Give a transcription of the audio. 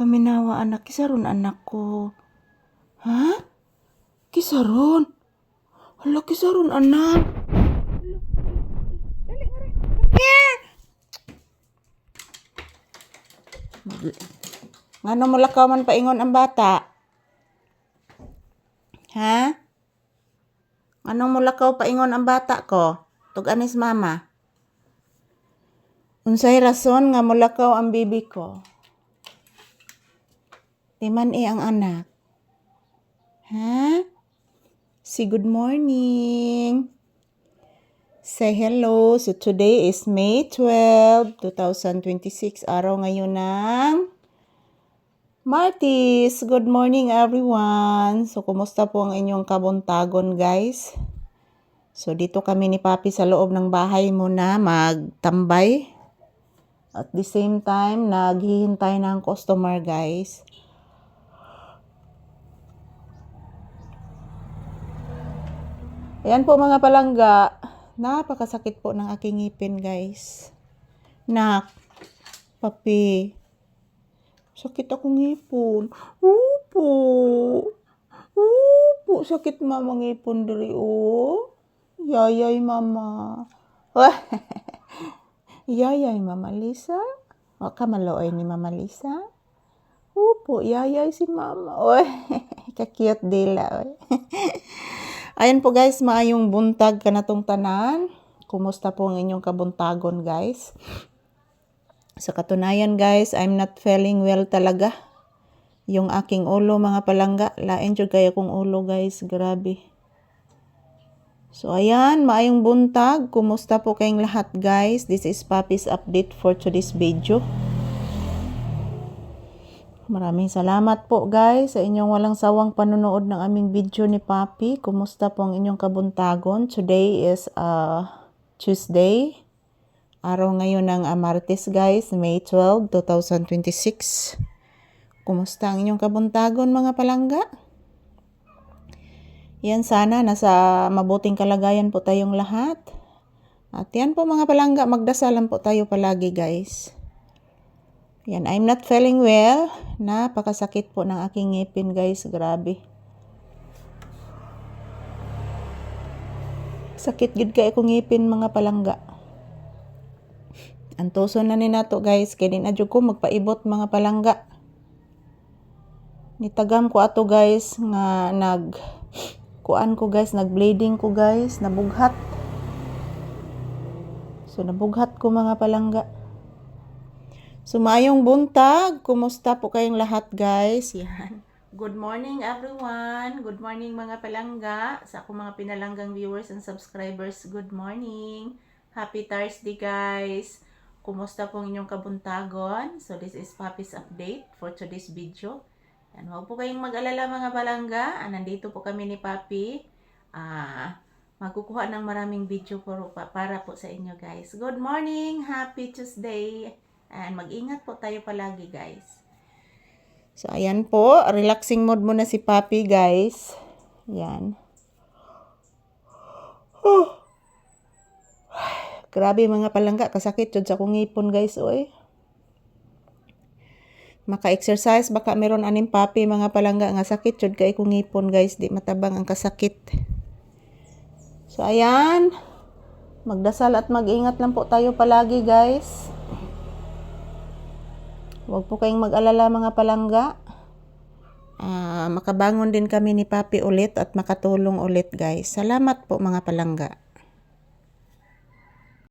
Paminawa anak, kisaron anak ko. Ha? Kisaron? Hala, kisaron anak. Ngano mo lakaw man paingon ang bata? Ha? Anong mo lakaw paingon ang bata ko? Tug-anis mama. Unsay rason nga mulakaw ang bibi ko? Timan ang anak. Ha? Say good morning. Say hello. So today is May 12, 2026. Araw ngayon ng Martis. Good morning everyone. So kumusta po ang inyong kabuntagon guys? So dito kami ni Papi sa loob ng bahay muna magtambay. At the same time, naghihintay ng customer guys. Ayan po mga palangga. Napakasakit po ng aking ngipin guys. Nak, Papi. Sakit akong ngipon. Upo. Upo. Sakit mama ngipon diri oh. Yayay mama. Yayay mama Lisa. O ka maloy ni mama Lisa. Upo. Yayay si mama. Oy. Ka-cute dila. Oy. Ayan po guys, maayong buntag kanatong tanan. Kumusta po ang inyong kabuntagon guys? Sa katunayan guys, I'm not feeling well talaga. Yung aking ulo mga palangga, lain jud kay akong ulo guys, grabe. So ayan, maayong buntag. Kumusta po kayong lahat guys? This is Papi's update for today's video. Maraming salamat po guys sa inyong walang sawang panunood ng aming video ni Papi. Kumusta po ang inyong kabuntagon? Today is Tuesday. Araw ngayon ng Martes guys, May 12, 2026. Kumusta ang inyong kabuntagon mga palangga? Yan sana, nasa mabuting kalagayan po tayong lahat. At yan po mga palangga, magdasalan po tayo palagi guys. Yan, I'm not feeling well. Napakasakit po ng aking ngipin guys, grabe. Sakit gid kay akong ngipin mga palangga. Antuson na ni nato guys, kay din adyo ko magpaibot mga palangga. Nitagam ko ato guys nga kuan ko guys, nagbleeding ko guys, nabughat. So nabughat ko mga palangga. So maayong buntag, kumusta po kayong lahat guys? Yan. Good morning everyone. Good morning mga palangga. Sa akong mga pinalanggang viewers and subscribers, good morning. Happy Thursday guys. Kumusta po ang inyong kabuntagon? So this is Papi's update for today's video. Yan, huwag po kayong mag-alala mga palangga. Nandito po kami ni Papi. Magkukuha ng maraming video para po sa inyo guys. Good morning. Happy Tuesday. And mag-ingat po tayo palagi guys. So ayan po, relaxing mode muna si Papi guys. Yan. Grabe mga palangga, kasakit jud sa akong ngipon guys oy. Maka-exercise baka meron aning Papi mga palangga nga sakit jud kay akong ngipon guys, di matabang ang kasakit. So ayan, magdasal at mag-ingat lang po tayo palagi guys. Huwag po kayong mag-alala mga palangga. Makabangon din kami ni Papi ulit at makatulong ulit guys. Salamat po mga palangga.